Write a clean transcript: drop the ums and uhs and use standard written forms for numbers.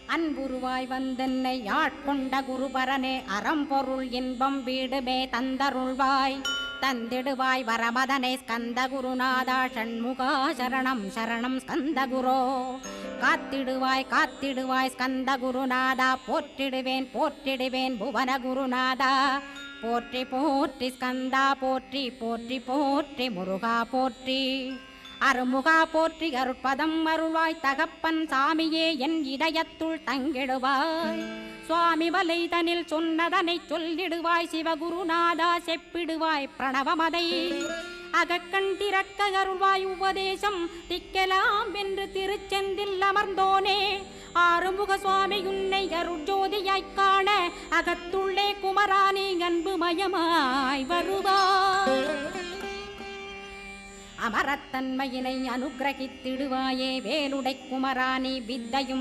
அன்புருவாய் வந்தென்னை ஆட்கொண்ட குருபரனே அறம்பொருள் இன்பம் வீடுமே தந்தருள்வாய் தந்திடுவாய் வரமதனை ஸ்கந்த குருநாதா ஷண்முகா சரணம் சரணம் ஸ்கந்த குரோ காத்திடுவாய் காத்திடுவாய் ஸ்கந்த குருநாதா போற்றிடுவேன் போற்றிடுவேன் புவன குருநாதா போற்றி போற்றி ஸ்கந்தா போற்றி போற்றி போற்றி முருகா போற்றி அருமுகா போற்றி அருட்பதம் அருள்வாய் தகப்பன் சாமியே என் இதயத்துள் தங்கிடுவாய் சுவாமி வலைதனில் சொன்னதனை சொல்லிடுவாய் சிவகுருநாதா செப்பிடுவாய் பிரணவமதை அகக்கண் திறக்க அருள்வாய் உபதேசம் திக்கலாம் என்று திருச்செந்தில் அமர்ந்தோனே ஆறுமுக சுவாமி உன்னை அருட்ஜோதியாய்க் காண அகத்துள்ளே குமராணி அன்புமயமாய் வருவாய் அமரத்தன்மையினை அனுகிரகித்திடுவாயே வேலுடை குமராணி வித்தையும்